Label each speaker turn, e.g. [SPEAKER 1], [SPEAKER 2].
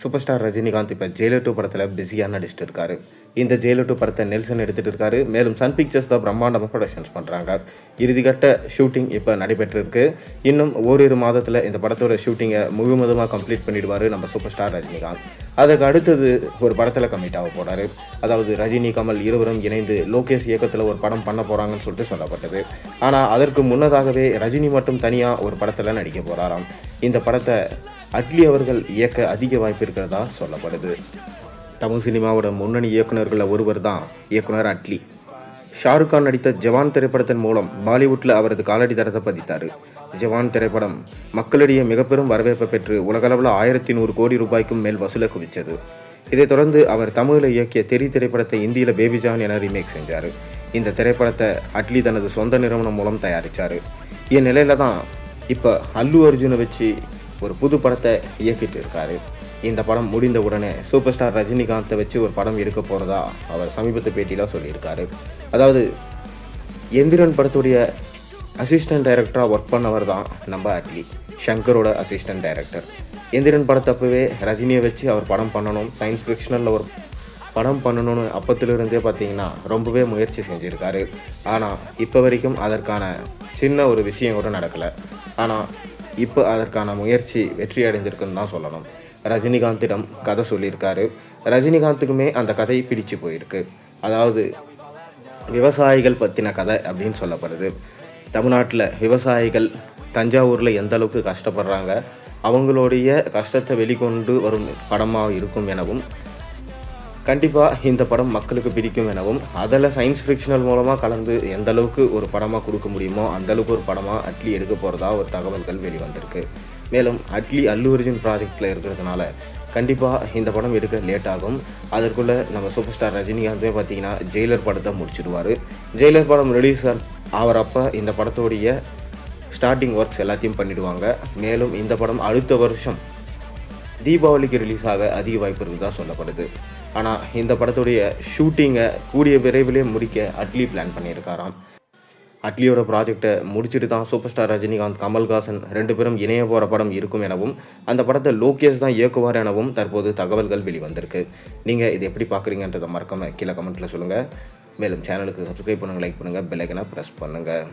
[SPEAKER 1] Super star Rajinikanth இப்போ Jailer 2 படத்தில் பிஸியாக நடிச்சிட்டு இருக்காரு. இந்த ஜெயிலர் 2 படத்தை நெல்சன் எடுத்துகிட்டு இருக்காரு. மேலும் சன் பிக்சர்ஸ் தான் பிரம்மாண்டமாக ப்ரொடக்ஷன்ஸ் பண்ணுறாங்க. இறுதிக்கட்ட ஷூட்டிங் இப்போ நடைபெற்றிருக்கு. இன்னும் ஓரிரு மாதத்தில் இந்த படத்தோட ஷூட்டிங்கை முழுவதுமாக கம்ப்ளீட் பண்ணிடுவார் நம்ம சூப்பர் ஸ்டார் ரஜினிகாந்த். அதுக்கு அடுத்தது ஒரு படத்தில் கமிட் ஆக போகிறாரு. அதாவது ரஜினி கமல் இருவரும் இணைந்து லோகேஷ் இயக்கத்தில் ஒரு படம் பண்ண போகிறாங்கன்னு சொல்லிட்டு சொல்லப்பட்டது. ஆனால் அதற்கு முன்னதாகவே ரஜினி மட்டும் தனியாக ஒரு படத்தில் நடிக்க போகிறாராம். இந்த படத்தை அட்லி அவர்கள் இயக்க அதிக வாய்ப்பு இருக்கிறதா சொல்லப்படுது. தமிழ் சினிமாவோட முன்னணி இயக்குநர்களில் ஒருவர் தான் இயக்குனர் அட்லி. ஷாருக் கான் நடித்த ஜவான் திரைப்படத்தின் மூலம் பாலிவுட்டில் அவரது காலடி தரத்தை பதித்தார். ஜவான் திரைப்படம் மக்களிடையே மிக பெரும் வரவேற்பை பெற்று உலகளவில் 1100 கோடி ரூபாய்க்கும் மேல் வசூலை குவித்தது. இதைத் தொடர்ந்து அவர் தமிழில் இயக்கிய தெரி திரைப்படத்தை இந்தியில் பேபி ஜான் என ரீமேக் செஞ்சார். இந்த திரைப்படத்தை அட்லி தனது சொந்த நிறுவனம் மூலம் தயாரித்தார். இந்நிலையில தான் இப்போ அல்லு அர்ஜுனை வச்சு ஒரு புது படத்தை இயக்கிட்டு இருக்காரு. இந்த படம் முடிந்த உடனே சூப்பர் ஸ்டார் ரஜினிகாந்தை வச்சு ஒரு படம் எடுக்க போகிறதா அவர் சமீபத்து பேட்டியில் சொல்லியிருக்காரு. அதாவது எந்திரன் படத்துடைய அசிஸ்டன்ட் டைரக்டராக ஒர்க் பண்ணவர் தான் நம்ம அட்லி, ஷங்கரோட அசிஸ்டன்ட் டைரக்டர். எந்திரன் படத்தப்பவே ரஜினியை வச்சு அவர் படம் பண்ணணும், சயின்ஸ் ஃபிக்ஷனில் ஒரு படம் பண்ணணும்னு அப்பத்திலிருந்தே பார்த்தீங்கன்னா ரொம்பவே முயற்சி செஞ்சுருக்காரு. ஆனால் இப்போ வரைக்கும் அதற்கான சின்ன ஒரு விஷயம் கூட நடக்கலை. ஆனால் இப்போ அதற்கான முயற்சி வெற்றி அடைந்திருக்குன்னு தான் சொல்லணும். ரஜினிகாந்திடம் கதை சொல்லியிருக்காரு. ரஜினிகாந்துக்குமே அந்த கதை பிடிச்சு போயிருக்கு. அதாவது விவசாயிகள் பற்றின கதை அப்படின்னு சொல்லப்படுது. தமிழ்நாட்டில் விவசாயிகள் தஞ்சாவூரில் எந்த அளவுக்கு கஷ்டப்படுறாங்க, அவங்களுடைய கஷ்டத்தை வெளிக்கொண்டு வரும் படமாக இருக்கும் எனவும், கண்டிப்பாக இந்த படம் மக்களுக்கு பிடிக்கும் எனவும், அதில் சயின்ஸ் ஃபிக்ஷனல் மூலமாக கலந்து எந்த அளவுக்கு ஒரு படமாக கொடுக்க முடியுமோ அந்தளவுக்கு ஒரு படமாக அட்லி எடுக்க போகிறதா ஒரு தகவல்கள் வெளிவந்திருக்கு. மேலும் அட்லி அல்லு அர்ஜுன் ப்ராஜெக்டில் இருக்கிறதுனால கண்டிப்பாக இந்த படம் எடுக்க லேட் ஆகும். அதற்குள்ளே நம்ம சூப்பர் ஸ்டார் ரஜினிகாந்தே பார்த்திங்கன்னா ஜெயிலர் படத்தை முடிச்சிடுவார். ஜெயிலர் படம் ரிலீஸ் ஆகிறப்ப இந்த படத்தோடைய ஸ்டார்டிங் ஒர்க்ஸ் எல்லாத்தையும் பண்ணிவிடுவாங்க. மேலும் இந்த படம் அடுத்த வருஷம் தீபாவளிக்கு ரிலீஸ் ஆக அதிக வாய்ப்பு இருக்குதா சொல்லப்படுது. ஆனால் இந்த படத்துடைய ஷூட்டிங்கை கூடிய விரைவிலே முடிக்க அட்லி பிளான் பண்ணியிருக்காராம். அட்லியோட ப்ராஜெக்டை முடிச்சுட்டு தான் சூப்பர் ஸ்டார் ரஜினிகாந்த், கமல்ஹாசன் 2 பேரும் இணைய போகிற படம் இருக்கும் எனவும், அந்த படத்தை லோகேஷ் தான் இயக்குவார் எனவும் தற்போது தகவல்கள் வெளிவந்திருக்கு. நீங்கள் இதை எப்படி பார்க்குறீங்கன்றதை மறக்காம கீழே கமெண்ட்டில் சொல்லுங்கள். மேலும் சேனலுக்கு சப்ஸ்கிரைப் பண்ணுங்கள், லைக் பண்ணுங்கள், பெல் ஐக்கனை ப்ரெஸ் பண்ணுங்கள்.